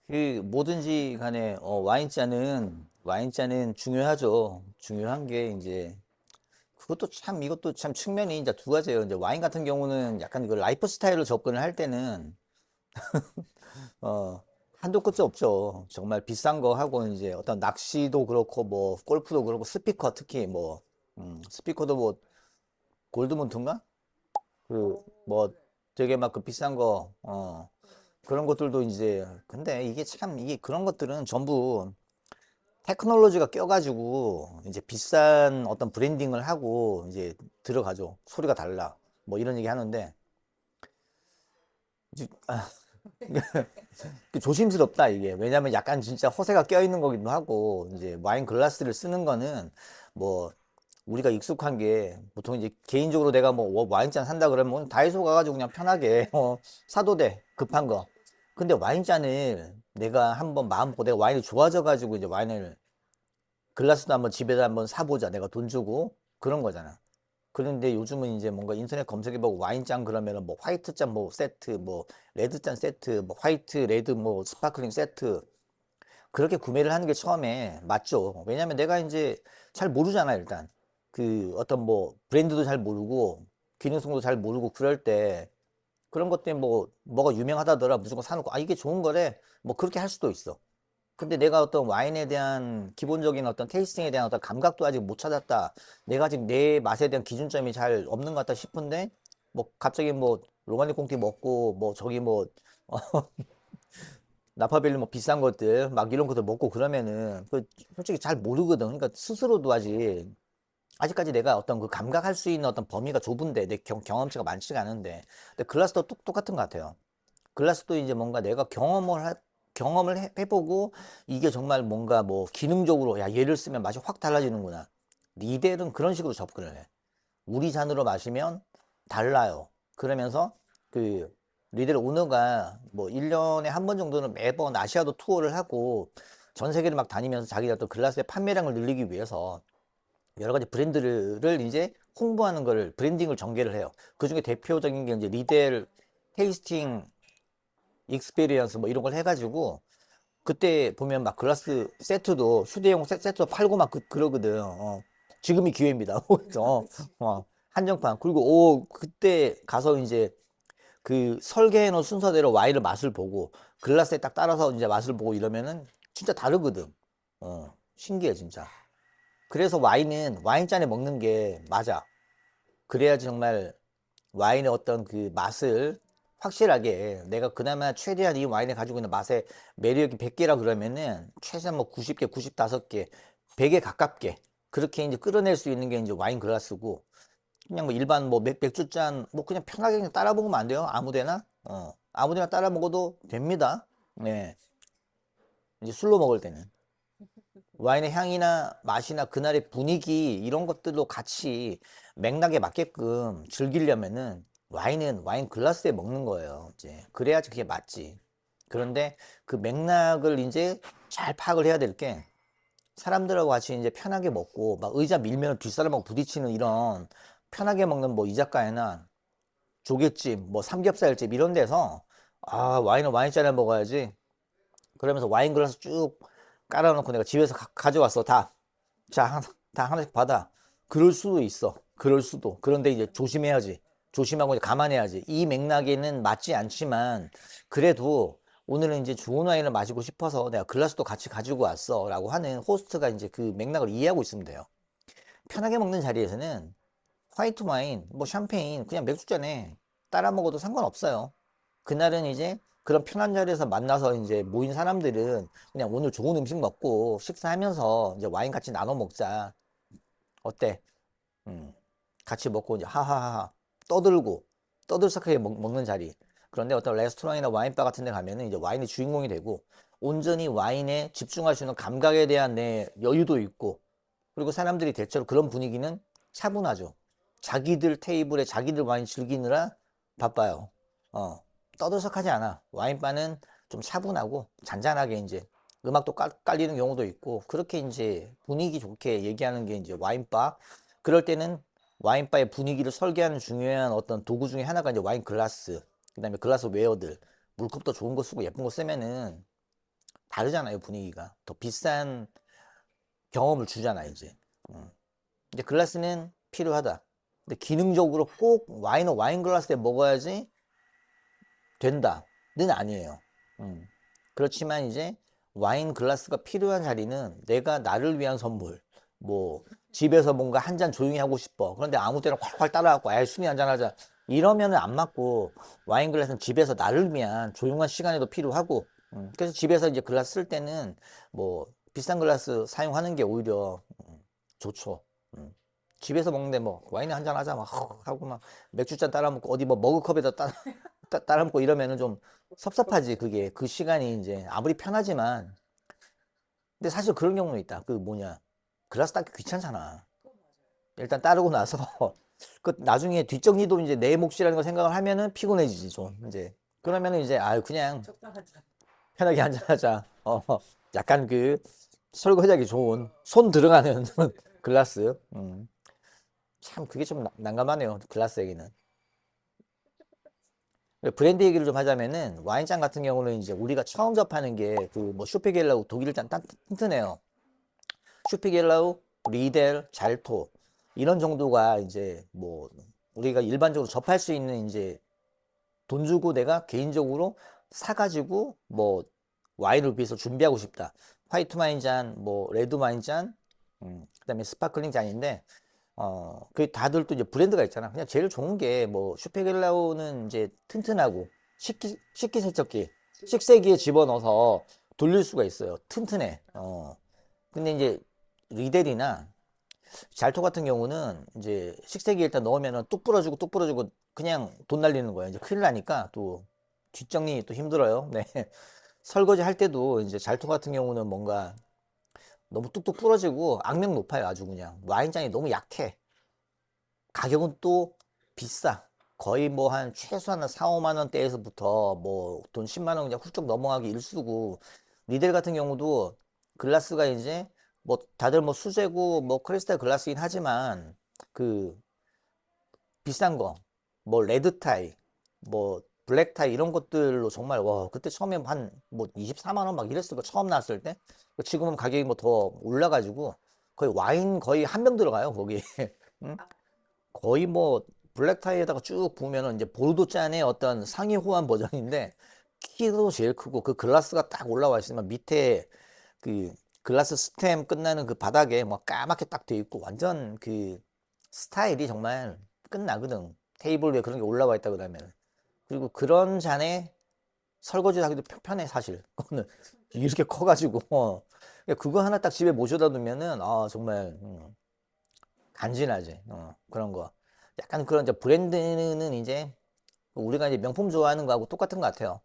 그 뭐든지 간에 와인잔은 중요하죠. 중요한 게 이제 그것도 참 이것도 참 측면이 이제 두 가지예요. 이제 와인 같은 경우는 약간 그 라이프 스타일로 접근을 할 때는 어 한도 끝이 없죠. 정말 비싼 거 하고 이제 어떤 낚시도 그렇고 뭐 골프도 그렇고 스피커 특히 뭐 스피커도 뭐 골드문트인가? 그 뭐 되게 막 그 비싼 거 그런 것들도 이제 근데 이게 참 이게 그런 것들은 전부 테크놀로지가 껴가지고 이제 비싼 어떤 브랜딩을 하고 이제 들어가죠. 소리가 달라. 뭐 이런 얘기 하는데 이제 그 조심스럽다 이게. 왜냐면 약간 진짜 허세가 껴있는 거기도 하고 이제 와인 글라스를 쓰는 거는 뭐 우리가 익숙한 게 보통 이제 개인적으로 내가 뭐 와인잔 산다 그러면 다이소 가가지고 그냥 편하게 사도 돼. 급한 거. 근데 와인잔을 내가 한번 마음 먹고 내가 와인이 좋아져 가지고 이제 와인을 글라스도 한번 집에다 한번 사보자. 내가 돈 주고 그런 거잖아. 그런데 요즘은 이제 뭔가 인터넷 검색해보고 와인잔 그러면은 뭐 화이트잔 뭐 세트, 뭐 레드잔 세트, 뭐 화이트, 레드 뭐 스파클링 세트 그렇게 구매를 하는 게 처음에 맞죠. 왜냐면 내가 이제 잘 모르잖아 일단 그 어떤 뭐 브랜드도 잘 모르고 기능성도 잘 모르고 그럴 때 그런 것 때문에 뭐 뭐가 유명하다더라 무조건 사놓고 아 이게 좋은 거래 뭐 그렇게 할 수도 있어. 근데 내가 어떤 와인에 대한 기본적인 어떤 테이스팅에 대한 어떤 감각도 아직 못 찾았다. 내가 아직 내 맛에 대한 기준점이 잘 없는 것 같다 싶은데, 뭐, 갑자기 뭐, 로마니 콩티 먹고, 뭐, 저기 뭐, 나파밸리 뭐 비싼 것들, 막 이런 것들 먹고 그러면은, 그, 솔직히 잘 모르거든. 그러니까 스스로도 아직까지 내가 어떤 그 감각할 수 있는 어떤 범위가 좁은데, 내 경험치가 많지가 않은데, 근데 글라스도 똑같은 것 같아요. 글라스도 이제 뭔가 내가 경험을 해보고 이게 정말 뭔가 뭐 기능적으로 야 얘를 쓰면 맛이 확 달라지는구나. 리델은 그런 식으로 접근을 해. 우리 잔으로 마시면 달라요. 그러면서 그 리델 오너가 뭐 1년에 한 번 정도는 매번 아시아도 투어를 하고 전 세계를 막 다니면서 자기가 또 글라스의 판매량을 늘리기 위해서 여러 가지 브랜드를 이제 홍보하는 거를 브랜딩을 전개를 해요. 그 중에 대표적인 게 이제 리델 테이스팅 익스페리언스 뭐 이런 걸 해가지고 그때 보면 막 글라스 세트도 휴대용 세트도 팔고 막 그러거든. 지금이 기회입니다. 그래서 한정판. 그리고 그때 가서 이제 그 설계해 놓은 순서대로 와인을 맛을 보고 글라스에 딱 따라서 이제 맛을 보고 이러면은 진짜 다르거든. 신기해 진짜. 그래서 와인은 와인잔에 먹는 게 맞아. 그래야지 정말 와인의 어떤 그 맛을 확실하게 내가 그나마 최대한 이 와인을 가지고 있는 맛의 매력이 100개라 그러면은 최소한 뭐 90개, 95개, 100에 가깝게 그렇게 이제 끌어낼 수 있는 게 이제 와인 글라스고 그냥 뭐 일반 뭐 맥주잔 뭐 그냥 편하게 그냥 따라 먹으면 안 돼요. 아무데나. 아무데나 따라 먹어도 됩니다. 네. 이제 술로 먹을 때는. 와인의 향이나 맛이나 그날의 분위기 이런 것들도 같이 맥락에 맞게끔 즐기려면은 와인은 와인 글라스에 먹는 거예요. 이제 그래야지 그게 맞지. 그런데 그 맥락을 이제 잘 파악을 해야 될 게 사람들하고 같이 이제 편하게 먹고 막 의자 밀면 뒷사람하고 부딪히는 이런 편하게 먹는 뭐 이자카야나 조개집 뭐 삼겹살집 이런 데서 아 와인은 와인잔에 먹어야지 그러면서 와인 글라스 쭉 깔아놓고 내가 집에서 가져왔어 다. 자, 다 하나씩 받아. 그럴 수도 있어. 그럴 수도. 그런데 이제 조심해야지. 조심하고 이제 감안해야지. 이 맥락에는 맞지 않지만, 그래도 오늘은 이제 좋은 와인을 마시고 싶어서 내가 글라스도 같이 가지고 왔어. 라고 하는 호스트가 이제 그 맥락을 이해하고 있으면 돼요. 편하게 먹는 자리에서는 화이트 와인, 뭐 샴페인, 그냥 맥주잔에 따라 먹어도 상관없어요. 그날은 이제 그런 편한 자리에서 만나서 이제 모인 사람들은 그냥 오늘 좋은 음식 먹고 식사하면서 이제 와인 같이 나눠 먹자. 어때? 음, 같이 먹고 이제 하하하 떠들고 떠들썩하게 먹는 자리. 그런데 어떤 레스토랑이나 와인바 같은 데 가면은 이제 와인의 주인공이 되고 온전히 와인에 집중할 수 있는 감각에 대한 내 여유도 있고 그리고 사람들이 대체로 그런 분위기는 차분하죠. 자기들 테이블에 자기들 와인 즐기느라 바빠요. 어, 떠들썩하지 않아. 와인바는 좀 차분하고 잔잔하게 이제 음악도 깔리는 경우도 있고 그렇게 이제 분위기 좋게 얘기하는 게 이제 와인바. 그럴 때는 와인바의 분위기를 설계하는 중요한 어떤 도구 중에 하나가 이제 와인 글라스, 그다음에 글라스 웨어들, 물컵도 좋은 거 쓰고 예쁜 거 쓰면은 다르잖아요, 분위기가. 더 비싼 경험을 주잖아, 이제. 이제 글라스는 필요하다. 근데 기능적으로 꼭 와인은 와인 글라스에 먹어야지 된다는 아니에요. 그렇지만 이제 와인 글라스가 필요한 자리는 내가 나를 위한 선물. 뭐 집에서 뭔가 한 잔 조용히 하고 싶어. 그런데 아무 때나 콸콸 따라갖고 아예 술이 한잔 하자. 이러면은 안 맞고 와인 글라스는 집에서 나를 위한 조용한 시간에도 필요하고. 그래서 집에서 이제 글라스 쓸 때는 뭐 비싼 글라스 사용하는 게 오히려 좋죠. 음. 집에서 먹는데 뭐 와인 한잔 하자 막 하고 막 맥주잔 따라 먹고 어디 뭐 머그컵에다 따라 먹고 이러면은 좀 섭섭하지. 그게 그 시간이 이제 아무리 편하지만 근데 사실 그런 경우는 있다. 그 뭐냐 글라스 닦기 귀찮잖아. 일단 따르고 나서 그 나중에 뒷정리도 이제 내 몫이라는 거 생각을 하면은 피곤해지지 좀 이제 그러면은 이제 아유 그냥 편하게 한잔하자. 약간 그 설거지하기 좋은 손 들어가는 글라스. 참 그게 좀 난감하네요. 글라스 얘기는. 브랜드 얘기를 좀 하자면은 와인잔 같은 경우는 이제 우리가 처음 접하는 게 그 뭐 슈피겔라우 독일잔 튼튼해요. 슈피겔라우, 리델, 잘토 이런 정도가 이제 뭐 우리가 일반적으로 접할 수 있는 이제 돈 주고 내가 개인적으로 사가지고 뭐 와인을 위해서 준비하고 싶다. 화이트 와인 잔, 뭐 레드 와인 잔, 그다음에 스파클링 잔인데 그 다들 또 이제 브랜드가 있잖아. 그냥 제일 좋은 게 뭐 슈페겔라우는 이제 튼튼하고 식기세척기, 식세기에 집어넣어서 돌릴 수가 있어요. 튼튼해. 근데 이제 리델이나 잘토 같은 경우는 이제 식세기에 일단 넣으면은 뚝 부러지고 그냥 돈 날리는 거예요. 이제 큰일 나니까 또 뒷정리 또 힘들어요. 네. 설거지 할 때도 이제 잘토 같은 경우는 뭔가 너무 뚝뚝 부러지고 악명 높아요. 아주 그냥 와인잔이 너무 약해. 가격은 또 비싸. 거의 뭐 한 최소한 4, 5만 원대에서부터 뭐 돈 10만 원 그냥 훌쩍 넘어가기 일쑤고 리델 같은 경우도 글라스가 이제 뭐 다들 뭐 수제고 뭐 크리스탈 글라스긴 하지만 그 비싼 거 뭐 레드 타이 뭐 블랙 타이 이런 것들로 정말 와 그때 처음에 한 뭐 24만 원 막 이랬을 거 처음 나왔을 때 지금은 가격이 뭐 더 올라가지고 거의 와인 거의 한 병 들어가요 거기 응? 거의 뭐 블랙타이에다가 쭉 부으면은 이제 보르도 잔의 어떤 상위 호환 버전인데 키도 제일 크고 그 글라스가 딱 올라와 있으면 밑에 그 글라스 스템 끝나는 그 바닥에 뭐 까맣게 딱 돼 있고 완전 그 스타일이 정말 끝나거든. 테이블 위에 그런 게 올라와 있다 그러면 그리고 그런 잔에 설거지 하기도 편해 사실. 그거는 이렇게 커가지고 그거 하나 딱 집에 모셔다 두면은 아 정말 간지나지. 그런 거. 약간 그런 이제 브랜드는 이제 우리가 이제 명품 좋아하는 거하고 똑같은 것 같아요.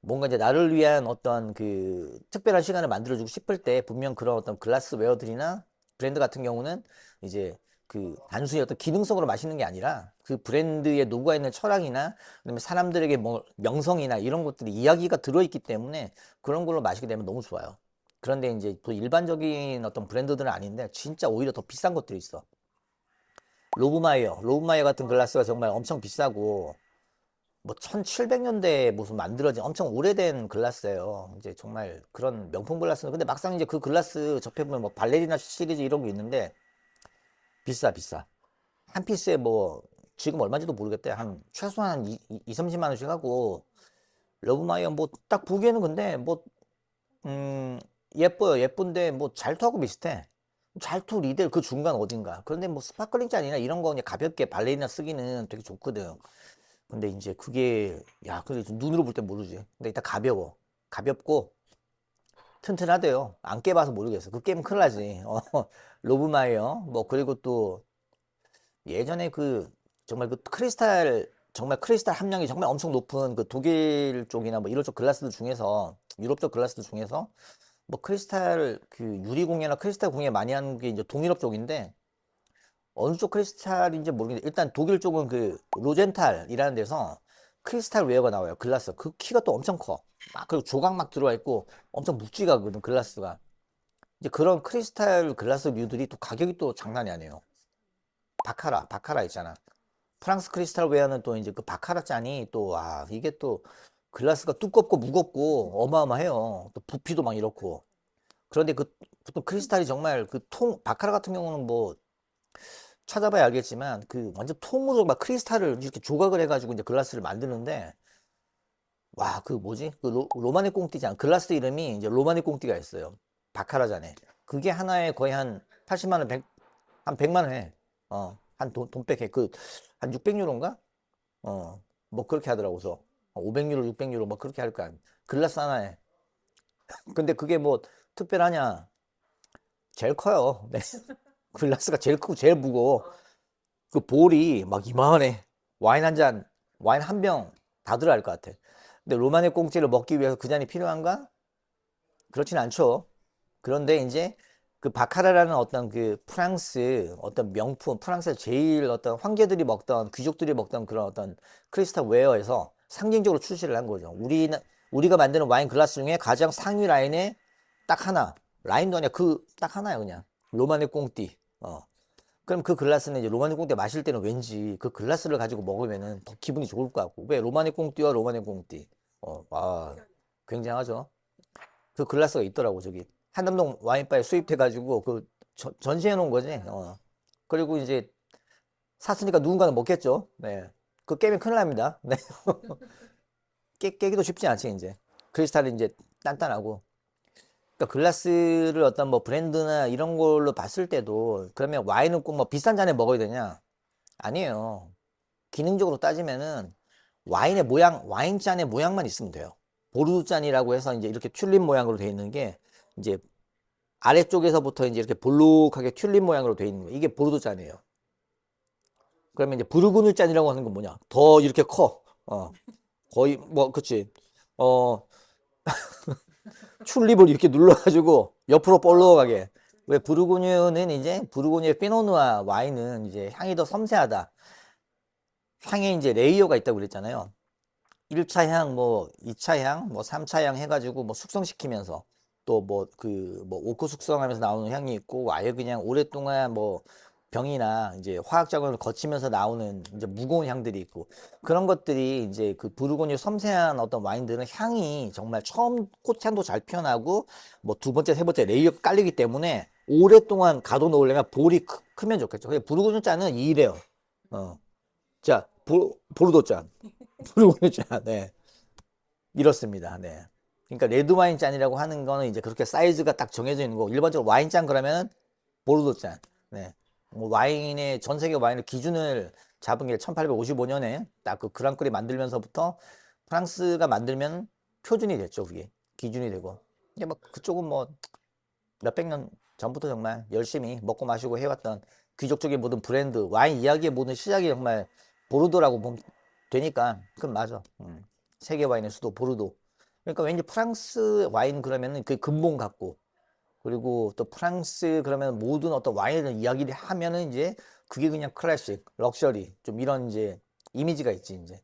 뭔가 이제 나를 위한 어떤 그 특별한 시간을 만들어주고 싶을 때 분명 그런 어떤 글라스웨어들이나 브랜드 같은 경우는 이제 그 단순히 어떤 기능성으로 마시는 게 아니라 그 브랜드에 녹아 있는 철학이나 그다음에 사람들에게 뭐 명성이나 이런 것들이 이야기가 들어있기 때문에 그런 걸로 마시게 되면 너무 좋아요. 그런데 이제 또 일반적인 어떤 브랜드들은 아닌데 진짜 오히려 더 비싼 것들이 있어. 로브마이어 같은 글라스가 정말 엄청 비싸고 뭐 1700년대에 무슨 만들어진 엄청 오래된 글라스예요. 이제 정말 그런 명품 글라스는 근데 막상 이제 그 글라스 접해보면 뭐 발레리나 시리즈 이런 게 있는데 비싸. 한 피스에 뭐 지금 얼마인지도 모르겠대. 한 최소한 2, 30만 원씩 하고 러브마이어 뭐 딱 보기에는 근데 뭐 음, 예뻐요. 예쁜데 뭐 잘토하고 비슷해. 잘토 리델 그 중간 어딘가. 그런데 뭐 스파클링 잔이나 이런 거 그냥 가볍게 발레리나 쓰기는 되게 좋거든. 근데 이제 그게 야, 근데 눈으로 볼 땐 모르지. 근데 일단 가벼워. 가볍고 튼튼하대요. 안 깨봐서 모르겠어. 그 게임 큰일 나지. 로브마이어. 뭐 그리고 또 예전에 그 정말 그 크리스탈 정말 크리스탈 함량이 정말 엄청 높은 그 독일 쪽이나 뭐 이런 쪽 글라스들 중에서 유럽 쪽 글라스들 중에서 뭐 크리스탈 그 유리공예나 크리스탈 공예 많이 하는 게 이제 동유럽 쪽인데 어느 쪽 크리스탈인지 모르겠는데 일단 독일 쪽은 그 로젠탈이라는 데서 크리스탈 웨어가 나와요. 글라스. 그 키가 또 엄청 커. 막 그리고 조각 막 들어와 있고 엄청 묵직하거든 글라스가. 이제 그런 크리스탈 글라스류들이 또 가격이 또 장난이 아니에요. 바카라 있잖아. 프랑스 크리스탈 웨어는 또 이제 그 바카라 잔이 또 와 이게 또 글라스가 두껍고 무겁고 어마어마해요. 또 부피도 막 이렇고. 그런데 그 보통 크리스탈이 정말 그 바카라 같은 경우는 뭐 찾아봐야 알겠지만 그 완전 통으로 막 크리스탈을 이렇게 조각을 해가지고 이제 글라스를 만드는데 와, 그 뭐지? 그 로마네 꽁띠잖아. 글라스 이름이 이제 로마네 꽁띠가 있어요. 바카라잖아요. 그게 하나에 거의 한 80만 원, 한 100만 원 해. 한 돈백해. 한 600유로인가? 뭐 그렇게 하더라고. 그래서 500유로, 600유로 뭐 그렇게 할 거야. 글라스 하나에. 근데 그게 뭐 특별하냐? 제일 커요. 네. 글라스가 제일 크고 제일 무거워. 그 볼이 막 이만해. 와인 한 잔, 와인 한 병 다 들어갈 것 같아. 근데 로마네 꽁치를 먹기 위해서 그 잔이 필요한가? 그렇진 않죠. 그런데 이제 그 바카라라는 어떤 그 프랑스 어떤 명품, 프랑스의 제일 어떤 황제들이 먹던, 귀족들이 먹던 그런 어떤 크리스탈 웨어에서 상징적으로 출시를 한 거죠. 우리가 만드는 와인 글라스 중에 가장 상위 라인에 딱 하나, 라인도 아니야. 그 딱 하나야, 그냥. 로마네 꽁띠. 그럼 그 글라스는 이제 로마네 꽁띠 마실 때는 왠지 그 글라스를 가지고 먹으면은 더 기분이 좋을 것 같고. 왜 로마네 꽁띠와 로마네 꽁띠. 굉장하죠. 그 글라스가 있더라고, 저기. 한남동 와인바에 수입해가지고 그 전시해 놓은 거지. 그리고 이제 샀으니까 누군가는 먹겠죠. 네. 그 깨면 큰일 납니다. 네. 깨기도 쉽지 않지, 이제. 크리스탈이 이제 단단하고. 그러니까 글라스를 어떤 뭐 브랜드나 이런 걸로 봤을 때도 그러면 와인은 꼭 뭐 비싼 잔에 먹어야 되냐? 아니에요. 기능적으로 따지면은 와인의 모양, 와인잔의 모양만 있으면 돼요. 보르도 잔이라고 해서 이제 이렇게 튤립 모양으로 되어 있는 게 이제 아래쪽에서부터 이제 이렇게 볼록하게 튤립 모양으로 되어 있는 거. 이게 보르도 잔이에요. 그러면 이제 부르고뉴 잔이라고 하는 건 뭐냐? 더 이렇게 커. 거의 뭐 그치. 어, 튤립을 이렇게 눌러가지고 옆으로 볼록하게. 왜 부르고뉴는 이제 부르고뉴의 피노누아 와인은 이제 향이 더 섬세하다. 향에 이제 레이어가 있다고 그랬잖아요. 1차 향, 뭐 2차 향, 뭐 3차 향 해가지고 뭐 숙성시키면서 또 뭐 뭐 오크 숙성하면서 나오는 향이 있고 아예 그냥 오랫동안 뭐 병이나 이제 화학 작업을 거치면서 나오는 이제 무거운 향들이 있고 그런 것들이 이제 그 부르고뉴 섬세한 어떤 와인들은 향이 정말 처음 꽃향도 잘 피어나고 뭐 두 번째, 세 번째 레이어가 깔리기 때문에 오랫동안 가둬놓으려면 볼이 크면 좋겠죠. 근데 부르고뉴 잔은 이래요. 자, 보르도 잔. 부르고뉴 잔. 네. 이렇습니다. 네. 그러니까 레드 와인 잔이라고 하는 거는 이제 그렇게 사이즈가 딱 정해져 있는 거고 일반적으로 와인 잔 그러면 보르도 잔. 네. 뭐 와인의 전 세계 와인의 기준을 잡은 게 1855년에 딱 그 그랑크리 만들면서부터 프랑스가 만들면 표준이 됐죠. 그게 기준이 되고. 이게 뭐 그쪽은 뭐 몇백 년 전부터 정말 열심히 먹고 마시고 해왔던 귀족적인 모든 브랜드 와인 이야기의 모든 시작이 정말 보르도라고 보면 되니까 그건 맞아. 세계 와인의 수도 보르도. 그러니까 왠지 프랑스 와인 그러면은 그 근본 같고 그리고 또 프랑스 그러면 모든 어떤 와인을 이야기를 하면은 이제 그게 그냥 클래식, 럭셔리 좀 이런 이제 이미지가 있지 이제.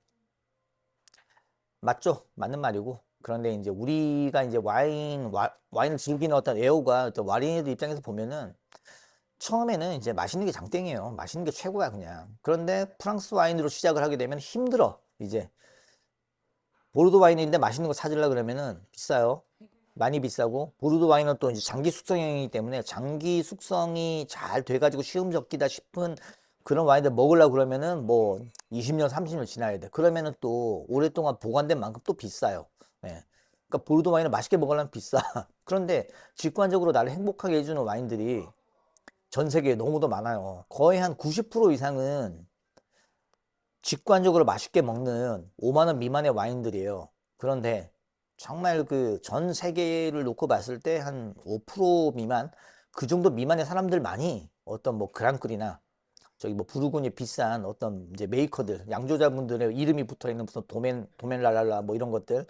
맞죠? 맞는 말이고. 그런데 이제 우리가 이제 와인을 즐기는 어떤 애호가 어떤 와인의 입장에서 보면은 처음에는 이제 맛있는 게 장땡이에요. 맛있는 게 최고야 그냥. 그런데 프랑스 와인으로 시작을 하게 되면 힘들어 이제. 보르도 와인인데 맛있는 거 찾으려 그러면은 비싸요. 많이 비싸고 보르도 와인은 또 이제 장기 숙성형이기 때문에 장기 숙성이 잘 돼가지고 시음적기다 싶은 그런 와인들 먹으려고 그러면은 뭐 20년, 30년 지나야 돼. 그러면은 또 오랫동안 보관된 만큼 또 비싸요. 예. 그러니까 보르도 와인을 맛있게 먹으려면 비싸. 그런데 직관적으로 나를 행복하게 해주는 와인들이 전 세계에 너무도 많아요. 거의 한 90% 이상은 직관적으로 맛있게 먹는 5만 원 미만의 와인들이에요. 그런데 정말 그 전 세계를 놓고 봤을 때 한 5% 미만 그 정도 미만의 사람들만이 어떤 뭐 그랑크리나 저기 뭐 부르고뉴 비싼 어떤 이제 메이커들 양조자분들의 이름이 붙어 있는 무슨 도멘랄랄라 뭐 이런 것들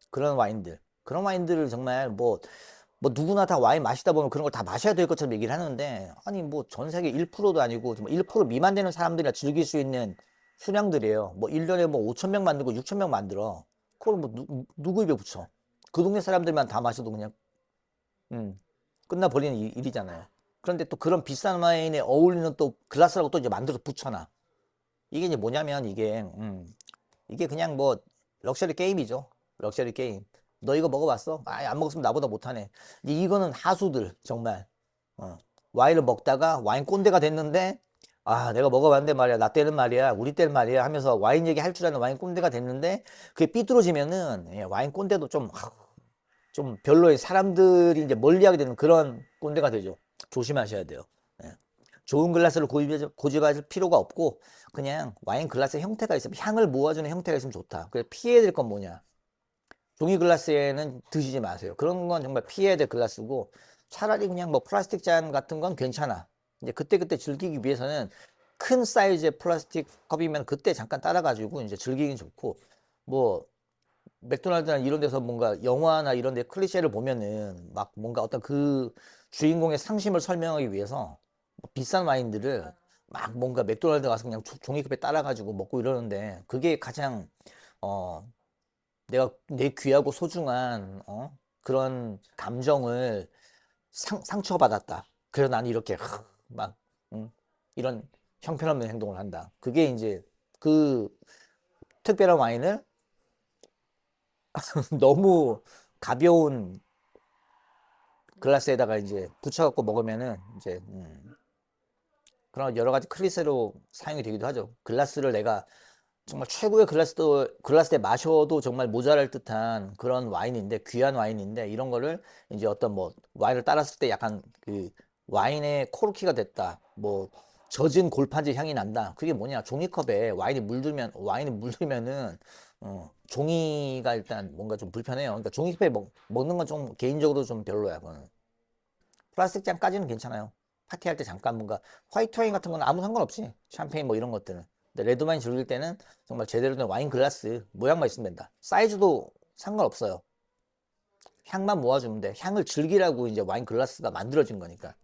그런 와인들 그런 와인들을 정말 뭐 누구나 다 와인 마시다 보면 그런 걸 다 마셔야 될 것처럼 얘기를 하는데 아니 뭐 전 세계 1%도 아니고 1% 미만 되는 사람들이나 즐길 수 있는 수량들이에요. 뭐 1년에 뭐 5천 명 만들고 6천 명 만들어. 그걸 뭐 누구 입에 붙여? 그 동네 사람들만 다 마셔도 그냥 끝나버리는 일이잖아요. 그런데 또 그런 비싼 와인에 어울리는 또 글라스라고 또 이제 만들어서 붙여놔. 이게 이제 뭐냐면 이게 그냥 뭐 럭셔리 게임이죠. 럭셔리 게임. 너 이거 먹어봤어? 아, 안 먹었으면 나보다 못하네. 이거는 하수들, 정말. 어. 와인을 먹다가 와인 꼰대가 됐는데, 아, 내가 먹어봤는데 말이야. 나 때는 말이야. 우리 때는 말이야. 하면서 와인 얘기 할 줄 아는 와인 꼰대가 됐는데, 그게 삐뚤어지면은, 예, 와인 꼰대도 좀 별로의 사람들이 이제 멀리하게 되는 그런 꼰대가 되죠. 조심하셔야 돼요. 예. 좋은 글라스를 고집할 필요가 없고 그냥 와인 글라스의 형태가 있으면 향을 모아주는 형태가 있으면 좋다. 그래서 피해야 될 건 뭐냐? 종이 글라스에는 드시지 마세요. 그런 건 정말 피해야 될 글라스고 차라리 그냥 뭐 플라스틱 잔 같은 건 괜찮아. 이제 그때그때 즐기기 위해서는 큰 사이즈의 플라스틱 컵이면 그때 잠깐 따라가지고 이제 즐기긴 좋고 뭐 맥도날드나 이런 데서 뭔가 영화나 이런 데 클리셰를 보면은 막 뭔가 어떤 그 주인공의 상심을 설명하기 위해서 뭐 비싼 와인들을 막 뭔가 맥도날드 가서 그냥 종이컵에 따라가지고 먹고 이러는데 그게 가장 어 내가 내 귀하고 소중한 그런 감정을 상처받았다. 그래서 난 이렇게 막 이런 형편없는 행동을 한다. 그게 이제 그 특별한 와인을 너무 가벼운 글라스에다가 이제 붙여갖고 먹으면은 이제 그런 여러 가지 클리셰로 사용이 되기도 하죠. 글라스를 내가 정말 최고의 글라스에 마셔도 정말 모자랄 듯한 그런 와인인데 귀한 와인인데 이런 거를 이제 어떤 뭐 와인을 따랐을 때 약간 그 와인의 코르키가 됐다. 뭐 젖은 골판지 향이 난다. 그게 뭐냐? 종이컵에 와인이 물들면은 종이가 일단 뭔가 좀 불편해요. 그러니까 종이컵에 먹는 건 좀 개인적으로 좀 별로야. 그거는. 플라스틱 잔까지는 괜찮아요. 파티할 때 잠깐 뭔가 화이트 와인 같은 건 아무 상관없이 샴페인 뭐 이런 것들은. 근데 레드 와인 즐길 때는 정말 제대로 된 와인 글라스 모양만 있으면 된다. 사이즈도 상관없어요. 향만 모아주면 돼. 향을 즐기라고 이제 와인 글라스가 만들어진 거니까.